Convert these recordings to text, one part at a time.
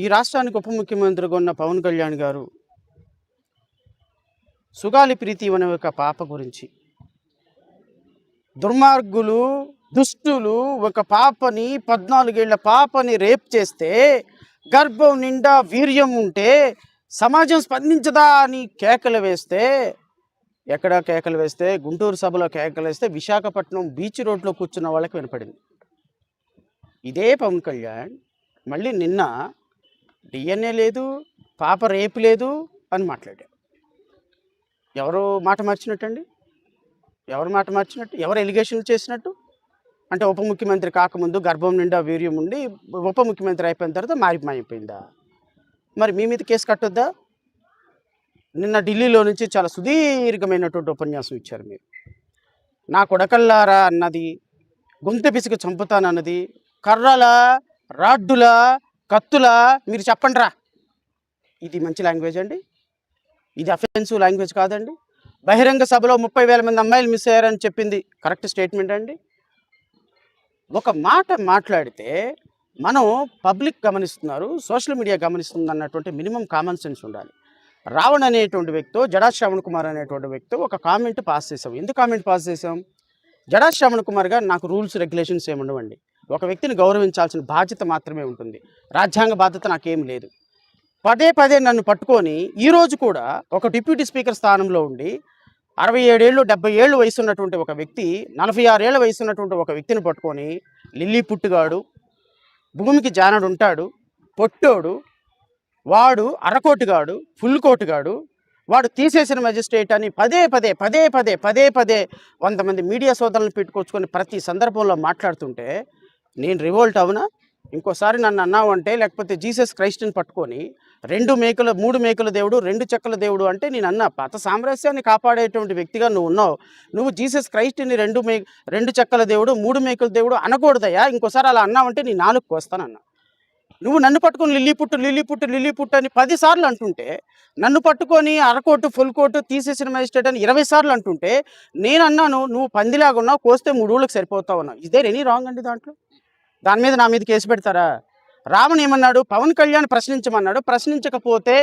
ఈ రాష్ట్రానికి ఉప ముఖ్యమంత్రిగా ఉన్న పవన్ కళ్యాణ్ గారు సుగాలి ప్రీతి అనే ఒక పాప గురించి దుర్మార్గులు దుష్టులు ఒక పాపని 14 ఏళ్ల పాపని రేప్ చేస్తే గర్భం నిండా వీర్యం ఉంటే సమాజం స్పందించదా అని కేకలు వేస్తే ఎక్కడ కేకలు వేస్తే గుంటూరు సభలో కేకలు వేస్తే విశాఖపట్నం బీచ్ రోడ్లో కూర్చున్న వాళ్ళకి వినపడింది. ఇదే పవన్ కళ్యాణ్ మళ్ళీ నిన్న డిఎన్ఏ లేదు, పాప రేపు లేదు అని మాట్లాడాడు. ఎవరు మాట మార్చినట్టండి? ఎవరు మాట మార్చినట్టు? ఎవరు ఎలిగేషన్లు చేసినట్టు? అంటే ఉప ముఖ్యమంత్రి కాకముందు గర్భం నిండా వీర్యం ఉండి ఉప ముఖ్యమంత్రి అయిపోయిన తర్వాత మారిపోయిందా? మరి మీ మీద కేసు కట్టొద్దా? నిన్న ఢిల్లీలో నుంచి చాలా సుదీర్ఘమైనటువంటి ఉపన్యాసం ఇచ్చారు మీరు. నా కొడకల్లారా అన్నది, గొంతు పిసికి చంపుతానన్నది, కర్రల రాడ్డుల కత్తుల మీరు చెప్పండి రా. ఇది మంచి లాంగ్వేజ్ అండి? ఇది అఫెన్సివ్ లాంగ్వేజ్ కాదండి? బహిరంగ సభలో 30,000 మంది అమ్మాయిలు మిస్ అయ్యారని చెప్పింది కరెక్ట్ స్టేట్మెంట్ అండి? ఒక మాట మాట్లాడితే మనం పబ్లిక్ గమనిస్తున్నారు, సోషల్ మీడియా గమనిస్తుంది అన్నటువంటి మినిమం కామన్ సెన్స్ ఉండాలి. రావణ్ అనేటువంటి వ్యక్తి, జడా శ్రవణ్ కుమార్ అనేటువంటి వ్యక్తి ఒక కామెంట్ పాస్ చేసాం. ఎందుకు కామెంట్ పాస్ చేసాం? జడా శ్రవణ్ కుమార్ గారు నాకు రూల్స్ రెగ్యులేషన్స్ ఏమి ఉండవండి. ఒక వ్యక్తిని గౌరవించాల్సిన బాధ్యత మాత్రమే ఉంటుంది, రాజ్యాంగ బాధ్యత నాకేం లేదు. పదే పదే నన్ను పట్టుకొని ఈరోజు కూడా ఒక డిప్యూటీ స్పీకర్ స్థానంలో ఉండి 67 ఏళ్ళు 70 ఏళ్ళు వయసు ఉన్నటువంటి ఒక వ్యక్తి 46 ఏళ్ళ వయసు ఉన్నటువంటి ఒక వ్యక్తిని పట్టుకొని లిల్లీ పుట్టుగాడు, భూమికి జానడు ఉంటాడు, పొట్టోడు, వాడు అరకోటుగాడు, ఫుల్ కోటుగాడు, వాడు తీసేసిన మెజిస్ట్రేట్ అని పదే పదే 100 మంది మీడియా సోదరులను పెట్టుకొచ్చుకొని ప్రతి సందర్భంలో మాట్లాడుతుంటే నేను రివోల్ట్ అవునా? ఇంకోసారి నన్ను అన్నావు అంటే, లేకపోతే జీసస్ క్రైస్ట్ని పట్టుకొని 3 మేకుల దేవుడు 2 చెక్కల దేవుడు అంటే నేను అన్నా, పాత సామ్రాజ్యాన్ని కాపాడేటువంటి వ్యక్తిగా నువ్వు ఉన్నావు. నువ్వు జీసస్ క్రైస్ట్ని 2 చెక్కల దేవుడు 3 మేకుల దేవుడు అనకూడదయ్యా. ఇంకోసారి అలా అన్నావంటే నీ నాలుగు కోస్తానన్నా. నువ్వు నన్ను పట్టుకొని లిల్లీ పుట్టు అని 10 సార్లు అంటుంటే, నన్ను పట్టుకొని అరకోటు ఫుల్ కోటు తీసేసిన మెజిస్ట్రేట్ అని 20 సార్లు అంటుంటే నేను అన్నాను నువ్వు పందిలాగా ఉన్నావు, కోస్తే 3 ఊళ్ళకి సరిపోతావు అన్నావు. ఇదే ఎనీ రాంగ్ అండి? దాని మీద నా మీద కేసు పెడతారా? రావణ్ ఏమన్నాడు? పవన్ కళ్యాణ్ ప్రశ్నించమన్నాడు. ప్రశ్నించకపోతే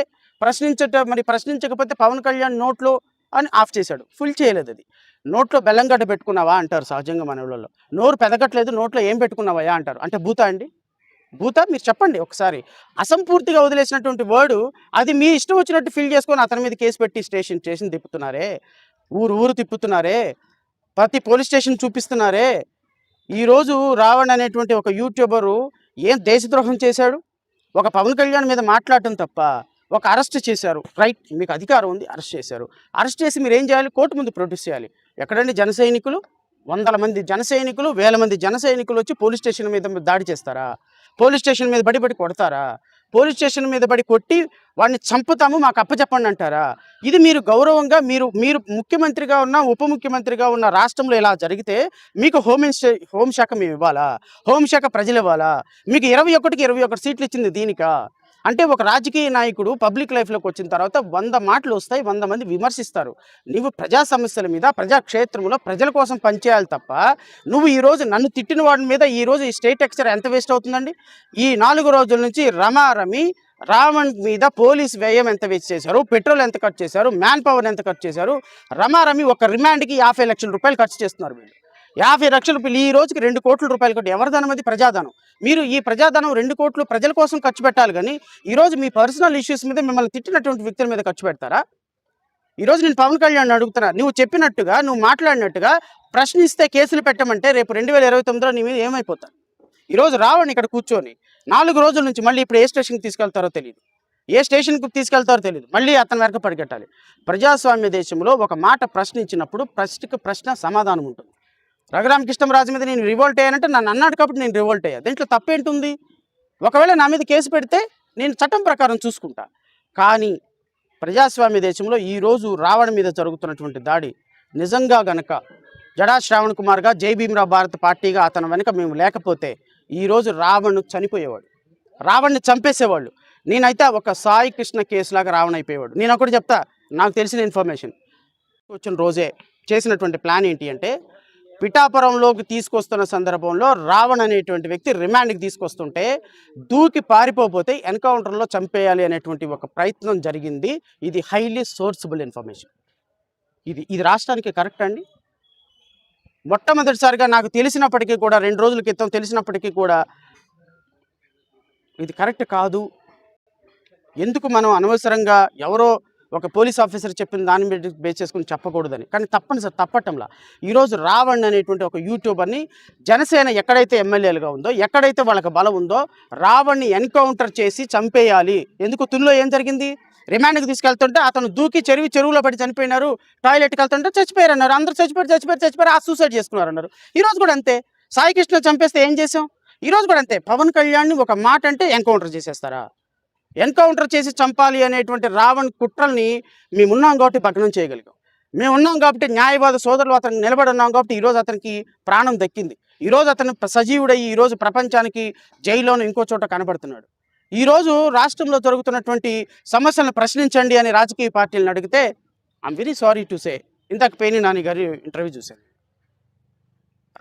పవన్ కళ్యాణ్ నోట్లో అని ఆఫ్ చేశాడు, ఫుల్ చేయలేదు. అది నోట్లో బెల్లంగడ్డ పెట్టుకున్నావా అంటారు సహజంగా మన ఊళ్ళలో. నోరు పెదగట్లేదు, నోట్లో ఏం పెట్టుకున్నావా అంటారు. అంటే భూతా అండి? భూత? మీరు చెప్పండి ఒకసారి. అసంపూర్తిగా వదిలేసినటువంటి వర్డు అది మీ ఇష్టం వచ్చినట్టు ఫిల్ చేసుకొని అతని మీద కేసు పెట్టి స్టేషన్ తిప్పుతున్నారే, ఊరు తిప్పుతున్నారే, ప్రతి పోలీస్ స్టేషన్ చూపిస్తున్నారే. ఈరోజు రావణ్ అనేటువంటి ఒక యూట్యూబరు ఏం దేశద్రోహం చేశాడు? ఒక పవన్ కళ్యాణ్ మీద మాట్లాడటం తప్ప ఒక అరెస్ట్ చేశారు. రైట్, మీకు అధికారం ఉంది, అరెస్ట్ చేశారు. అరెస్ట్ చేసి మీరు ఏం చేయాలి? కోర్టు ముందు ప్రొడ్యూస్ చేయాలి. ఎక్కడండి జన సైనికులు? 100 మంది జన సైనికులు, 1000 మంది జన సైనికులు వచ్చి పోలీస్ స్టేషన్ మీద దాడి చేస్తారా? పోలీస్ స్టేషన్ మీద బడి కొడతారా? పోలీస్ స్టేషన్ మీద బడి కొట్టి వాడిని చంపుతాము మాకు అప్పచెప్పండి అంటారా? ఇది మీరు గౌరవంగా మీరు ముఖ్యమంత్రిగా ఉన్న ఉప ముఖ్యమంత్రిగా ఉన్న రాష్ట్రంలో ఇలా జరిగితే మీకు హోంశాఖ మేము ఇవ్వాలా? హోంశాఖ ప్రజలు ఇవ్వాలా? మీకు 21కి 21 సీట్లు ఇచ్చింది దీనికా? అంటే ఒక రాజకీయ నాయకుడు పబ్లిక్ లైఫ్లోకి వచ్చిన తర్వాత 100 మాటలు వస్తాయి, 100 మంది విమర్శిస్తారు. నువ్వు ప్రజా సమస్యల మీద ప్రజాక్షేత్రంలో ప్రజల కోసం పనిచేయాలి తప్ప నువ్వు ఈరోజు నన్ను తిట్టిన వాడి మీద ఈరోజు ఈ స్టేట్ ఎక్స్చర్ ఎంత వేస్ట్ అవుతుందండి? ఈ 4 రోజుల నుంచి రావణ్ మీద పోలీస్ వ్యయం ఎంత వేస్ట్ చేశారు, పెట్రోల్ ఎంత ఖర్చు చేశారు, మ్యాన్ పవర్ ఎంత ఖర్చు చేశారు. రమారమి ఒక రిమాండ్కి 50 లక్షల రూపాయలు ఖర్చు చేస్తున్నారు వీళ్ళు. 50 లక్షల రూపాయలు ఈ రోజుకి 2 కోట్ల రూపాయలు కట్టి ఎవరి ధనం? అది ప్రజాధనం. మీరు ఈ ప్రజాధనం 2 కోట్లు ప్రజల కోసం ఖర్చు పెట్టాలి కానీ ఈరోజు మీ పర్సనల్ ఇష్యూస్ మీద మిమ్మల్ని తిట్టినటువంటి వ్యక్తుల మీద ఖర్చు పెడతారా? ఈరోజు నేను పవన్ కళ్యాణ్ అడుగుతున్నా, నువ్వు చెప్పినట్టుగా నువ్వు మాట్లాడినట్టుగా ప్రశ్నిస్తే కేసులు పెట్టమంటే రేపు 2029లో నీ మీద ఏమైపోతారు? ఈరోజు రావణ్ ఇక్కడ కూర్చొని 4 రోజుల నుంచి మళ్ళీ ఇప్పుడు ఏ స్టేషన్కి తీసుకెళ్తారో తెలియదు, మళ్ళీ అతని వెనక పరిగెట్టాలి. ప్రజాస్వామ్య దేశంలో ఒక మాట ప్రశ్నించినప్పుడు ప్రశ్న సమాధానం ఉంటుంది. రఘురామకృష్ణరాజు మీద నేను రివోల్ట్ అయ్యానంటే నన్ను అన్నాడు కాబట్టి నేను రివోల్ట్ అయ్యా. దీంట్లో తప్పేంటుంది? ఒకవేళ నా మీద కేసు పెడితే నేను చట్టం ప్రకారం చూసుకుంటా. కానీ ప్రజాస్వామ్య దేశంలో ఈరోజు రావణ్ మీద జరుగుతున్నటువంటి దాడి నిజంగా గనక జడా శ్రావణ్ కుమార్గా జై భీమ్రావ్ భారత్ పార్టీగా అతని వెనక మేము లేకపోతే ఈరోజు రావణ్ చనిపోయేవాడు, రావణ్ని చంపేసేవాళ్ళు. నేనైతే ఒక సాయి కృష్ణ కేసులాగా రావణ్ అయిపోయేవాడు. నేను ఒకటి చెప్తా, నాకు తెలిసిన ఇన్ఫర్మేషన్ వచ్చిన రోజే చేసినటువంటి ప్లాన్ ఏంటి అంటే పిఠాపురంలోకి తీసుకొస్తున్న సందర్భంలో రావణ్ అనేటువంటి వ్యక్తి రిమాండ్కి తీసుకొస్తుంటే దూకి పారిపోతే ఎన్కౌంటర్లో చంపేయాలి అనేటువంటి ఒక ప్రయత్నం జరిగింది. ఇది హైలీ సోర్సబుల్ ఇన్ఫర్మేషన్. ఇది రాష్ట్రానికి కరెక్ట్ అండి? మొట్టమొదటిసారిగా నాకు తెలిసినప్పటికీ కూడా 2 రోజుల క్రితం తెలిసినప్పటికీ కూడా ఇది కరెక్ట్ కాదు. ఎందుకు మనం అనవసరంగా ఎవరో ఒక పోలీస్ ఆఫీసర్ చెప్పిన దాని మీద బేస్ చేసుకుని చెప్పకూడదని. కానీ తప్పనిసరి తప్పటంలా ఈరోజు రావణ్ అనేటువంటి ఒక యూట్యూబర్ని జనసేన ఎక్కడైతే ఎమ్మెల్యేలుగా ఉందో, ఎక్కడైతే వాళ్ళకి బలం ఉందో రావణ్ని ఎన్కౌంటర్ చేసి చంపేయాలి. ఎందుకు తుల్లో ఏం జరిగింది? రిమాండ్కి తీసుకెళ్తుంటే అతను దూకి చెరువులో పడి చనిపోయినారు, టాయిలెట్కి వెళ్తుంటే చచ్చిపోయారు అన్నారు. అందరూ చచ్చిపోయారు ఆ సూసైడ్ చేసుకున్నారు అన్నారు. ఈరోజు కూడా అంతే. సాయి కృష్ణ చంపేస్తే ఏం చేసాం? ఈరోజు కూడా అంతే. పవన్ కళ్యాణ్ని ఒక మాట అంటే ఎన్కౌంటర్ చేసేస్తారా? ఎన్కౌంటర్ చేసి చంపాలి అనేటువంటి రావణ్ కుట్రల్ని మేమున్నాం కాబట్టి భగ్నం చేయగలిగాం. మేము ఉన్నాం కాబట్టి న్యాయవాద సోదరులు అతను నిలబడి ఉన్నాం కాబట్టి ఈరోజు అతనికి ప్రాణం దక్కింది. ఈరోజు అతను సజీవుడయ్యి ఈరోజు ప్రపంచానికి జైల్లోనూ ఇంకో చోట కనబడుతున్నాడు. ఈరోజు రాష్ట్రంలో జరుగుతున్నటువంటి సమస్యలను ప్రశ్నించండి అని రాజకీయ పార్టీలను అడిగితే I'm very sorry to say, ఇందాక పేర్ని నాని గారి ఇంటర్వ్యూ చూశాను.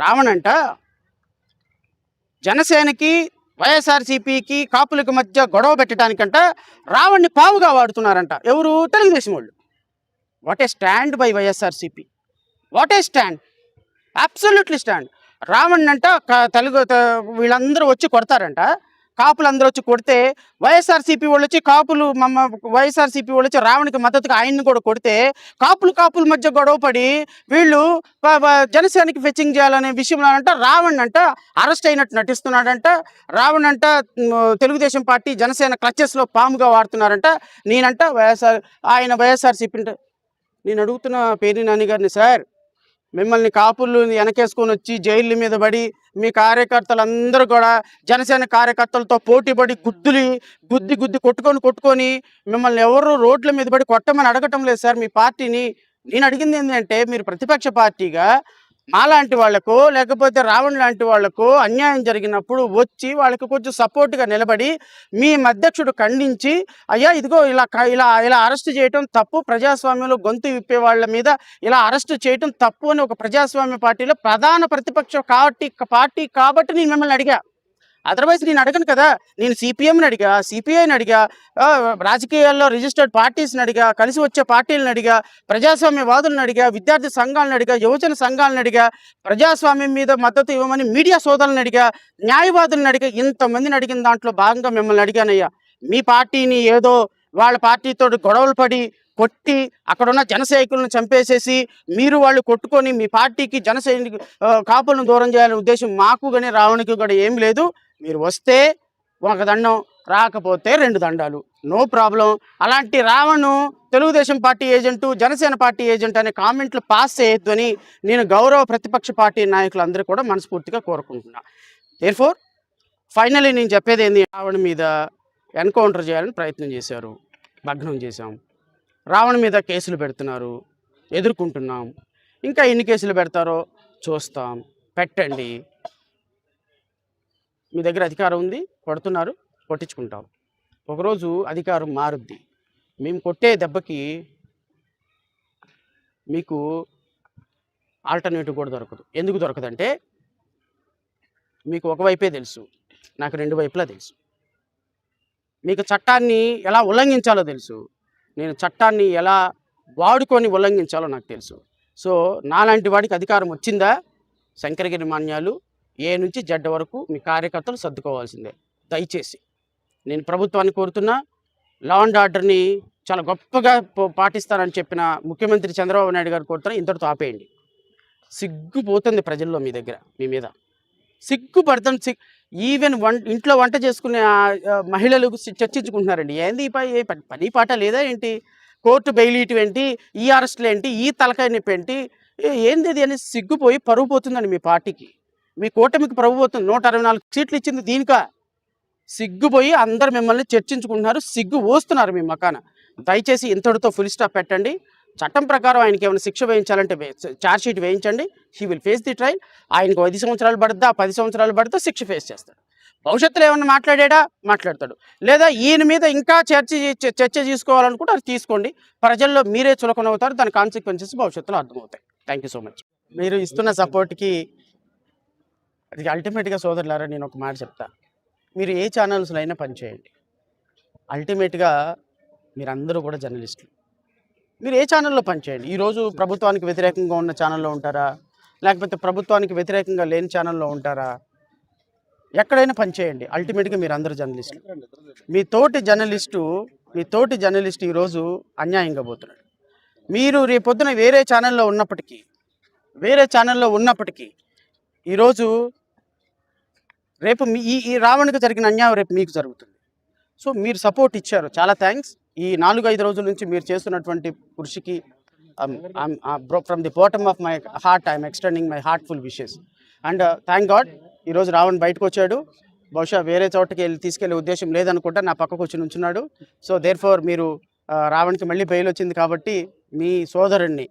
రావణ్ అంట జనసేనకి వైఎస్ఆర్సీపీకి కాపులకు మధ్య గొడవ పెట్టడానికంట రావణ్ని పావుగా వాడుతున్నారంట. ఎవరు? తెలుగుదేశం వాళ్ళు. What a stand by YSRCP, what a stand, absolutely stand. Ravan అంట వీళ్ళందరూ వచ్చి కొడతారంట, కాపులందరూ వచ్చి కొడితే వైఎస్ఆర్సీపీ వాళ్ళు వచ్చి వైఎస్ఆర్సీపీ వాళ్ళు వచ్చి రావణ్కి మద్దతుగా ఆయన్ని కూడా కొడితే కాపుల మధ్య గొడవ పడి వీళ్ళు జనసేనకి ఫెచ్చింగ్ చేయాలనే విషయంలో అంట రావణ్ అంట అరెస్ట్ అయినట్టు నటిస్తున్నాడంట. రావణ్ అంట తెలుగుదేశం పార్టీ జనసేన క్లచెస్లో పాముగా వాడుతున్నారంట. నేనంట వైఎస్ఆర్సీపీ అంటే నేను అడుగుతున్న పేర్ని నాని గారిని, సార్ మిమ్మల్ని కాపులు వెనకేసుకొని వచ్చి జైళ్ళ మీద పడి మీ కార్యకర్తలందరూ కూడా జనసేన కార్యకర్తలతో పోటీపడి గుద్ది కొట్టుకొని మిమ్మల్ని ఎవరు రోడ్ల మీద పడి కొట్టమని అడగటం లేదు సార్ మీ పార్టీని. నేను అడిగింది ఏంటంటే మీరు ప్రతిపక్ష పార్టీగా మాలాంటి వాళ్లకు లేకపోతే రావణ్ లాంటి వాళ్లకు అన్యాయం జరిగినప్పుడు వచ్చి వాళ్ళకి కొంచెం సపోర్ట్గా నిలబడి మీ అధ్యక్షుడు ఖండించి అయ్యా ఇదిగో ఇలా అరెస్ట్ చేయటం తప్పు, ప్రజాస్వామ్యంలో గొంతు విప్పే వాళ్ళ మీద ఇలా అరెస్ట్ చేయటం తప్పు అని ఒక ప్రజాస్వామ్య పార్టీలో ప్రధాన ప్రతిపక్ష పార్టీ కాబట్టి నేను మిమ్మల్ని అడిగా. అదర్వైజ్ నేను అడగను కదా. నేను సిపిఎంని అడిగా, సిపిఐని అడిగా, రాజకీయాల్లో రిజిస్టర్డ్ పార్టీస్ని అడిగా, కలిసి వచ్చే పార్టీలను అడిగా, ప్రజాస్వామ్యవాదులను అడిగా, విద్యార్థి సంఘాలను అడిగా, యువజన సంఘాలను అడిగా, ప్రజాస్వామ్యం మీద మద్దతు ఇవ్వమని మీడియా సోదరులను అడిగా, న్యాయవాదులను అడిగా. ఇంతమందిని అడిగిన దాంట్లో భాగంగా మిమ్మల్ని అడిగానయ్యా. మీ పార్టీని ఏదో వాళ్ళ పార్టీతో గొడవలు పడి కొట్టి అక్కడున్న జనసైనికులను చంపేసేసి మీరు వాళ్ళు కొట్టుకొని మీ పార్టీకి జనసైనికు కాపులను దూరం చేయాలనే ఉద్దేశం మాకు కానీ రావణ్కి కూడా ఏం లేదు. మీరు వస్తే ఒక దండం, రాకపోతే 2 దండాలు, నో ప్రాబ్లం. అలాంటి Ravan Telugu Desam party agent, Janasena party agent అనే కామెంట్లు పాస్ చేయొద్దు అని నేను గౌరవ ప్రతిపక్ష పార్టీ నాయకులందరూ కూడా మనస్ఫూర్తిగా కోరుకుంటున్నా. దేర్ఫోర్ ఫైనల్లీ నేను చెప్పేది ఏంది, రావణ్ మీద ఎన్కౌంటర్ చేయాలని ప్రయత్నం చేశారు, భగ్నం చేశాం. రావణ్ మీద కేసులు పెడుతున్నారు, ఎదుర్కొంటున్నాం. ఇంకా ఎన్ని కేసులు పెడతారో చూస్తాం. పెట్టండి, మీ దగ్గర అధికారం ఉంది, కొడుతున్నారు, కొట్టించుకుంటాం. ఒకరోజు అధికారం మారుద్ది. మేము కొట్టే దెబ్బకి మీకు ఆల్టర్నేటివ్ కూడా దొరకదు. ఎందుకు దొరకదంటే మీకు ఒకవైపే తెలుసు, నాకు 2 వైపులా తెలుసు. మీకు చట్టాన్ని ఎలా ఉల్లంఘించాలో తెలుసు, నేను చట్టాన్ని ఎలా వాడుకొని ఉల్లంఘించాలో నాకు తెలుసు. సో నాలాంటి వాడికి అధికారం వచ్చిందా, శంకరగిరి మాన్యాలు ఏ నుంచి జెడ్ వరకు మీ కార్యకర్తలు సర్దుకోవాల్సిందే. దయచేసి నేను ప్రభుత్వాన్ని కోరుతున్నా, లా అండ్ ఆర్డర్ని చాలా గొప్పగా పాటిస్తారని చెప్పిన ముఖ్యమంత్రి చంద్రబాబు నాయుడు గారు కోరుతున్నా, ఇంతటితో ఆపేయండి. సిగ్గుపోతుంది ప్రజల్లో మీ దగ్గర, మీ మీద సిగ్గుపడుతుంది. ఈవెన్ ఇంట్లో వంట చేసుకునే మహిళలు చర్చించుకుంటున్నారండి. ఏంది పని పాట లేదా ఏంటి, కోర్టు బెయిలీటు ఏంటి, ఈ అరెస్టులు ఏంటి, ఈ తలకాయ నొప్పి ఏంటి, ఏంది ఇది అని సిగ్గుపోయి పరువు పోతుందండి మీ పార్టీకి. మీ కూటమికి పరువు పోతుంది. 164 సీట్లు ఇచ్చింది దీనికా. సిగ్గుపోయి అందరు మిమ్మల్ని చర్చించుకుంటున్నారు, సిగ్గు ఓస్తున్నారు మీ మకాన. దయచేసి ఇంతటితో ఫుల్ స్టాప్ పెట్టండి. చట్టం ప్రకారం ఆయనకి ఏమైనా శిక్ష వేయించాలంటే ఛార్జ్ షీట్ వేయించండి. He will face the trial. ఆయనకు 5 సంవత్సరాలు పడుద్దా, 10 సంవత్సరాలు పడితే శిక్ష ఫేస్ చేస్తాడు. భవిష్యత్తులో ఏమన్నా మాట్లాడతాడు. లేదా ఈయన మీద ఇంకా చర్చ తీసుకోవాలనుకుంటే అది తీసుకోండి. ప్రజల్లో మీరే చులకనవుతారు, దాని కాన్సిక్వెన్సెస్ భవిష్యత్తులో అర్థమవుతాయి. Thank you so much. మీరు ఇస్తున్న సపోర్ట్కి అది అల్టిమేట్గా సోదరులారా నేను ఒక మాట చెప్తా, మీరు ఏ ఛానల్స్లో అయినా పనిచేయండి, అల్టిమేట్గా మీరందరూ కూడా జర్నలిస్టులు. మీరు ఏ ఛానల్లో పనిచేయండి, ఈరోజు ప్రభుత్వానికి వ్యతిరేకంగా ఉన్న ఛానల్లో ఉంటారా, లేకపోతే ప్రభుత్వానికి వ్యతిరేకంగా లేని ఛానల్లో ఉంటారా, ఎక్కడైనా పనిచేయండి, అల్టిమేట్గా మీరు అందరూ జర్నలిస్టులు. మీ తోటి జర్నలిస్టు ఈరోజు అన్యాయంగా పోతున్నాడు. మీరు రేపొద్దున వేరే ఛానల్లో ఉన్నప్పటికీ ఈరోజు రేపు ఈ రావణ్కి జరిగిన అన్యాయం రేపు మీకు జరుగుతుంది. సో మీరు సపోర్ట్ ఇచ్చారు, చాలా థ్యాంక్స్. ఈ 4-5 రోజుల నుంచి మీరు చేస్తున్నటువంటి కృషికి from the bottom of my heart I'm extending my heartful wishes. And thank God ఈరోజు రావణ్ బయటకు వచ్చాడు. బహుశా వేరే చోటకి తీసుకెళ్లే ఉద్దేశం లేదనుకుంటా, నా పక్కకు వచ్చి నుంచున్నాడు. సో దేర్ఫోర్ మీరు రావణ్కి మళ్ళీ బెయిల్ వచ్చింది కాబట్టి మీ సోదరుణ్ణి,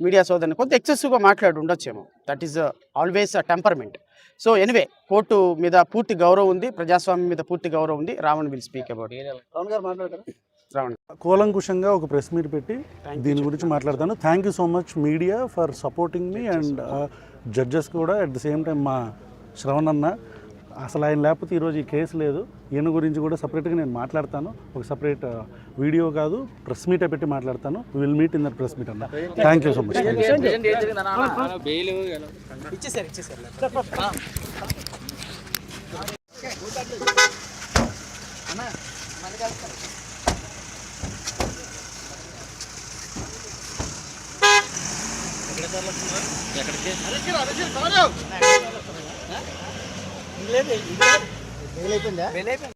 మీడియా సోదరుని కొంత ఎక్సెసివ్గా మాట్లాడి ఉండొచ్చేమో, that is always a temperament. So anyway, court మీద పూర్తి గౌరవం ఉంది, ప్రజాస్వామ్యం మీద పూర్తి గౌరవం ఉంది. Ravan will speak about. Ravan కూలంకుషంగా ఒక ప్రెస్ మీట్ పెట్టి దీని గురించి మాట్లాడతాను. Thank you so much media for supporting me and judges కూడా. అట్ ద సేమ్ టైం మా శ్రవణ్ అన్న, అసలు ఆయన లేకపోతే ఈరోజు ఈ కేసు లేదు. ఈయన గురించి కూడా సపరేట్గా నేను మాట్లాడతాను, ఒక సపరేట్ వీడియో కాదు ప్రెస్ మీటే పెట్టి మాట్లాడతాను. Will meet in that press meet అన్న. Thank you so much. ఎక్కడికి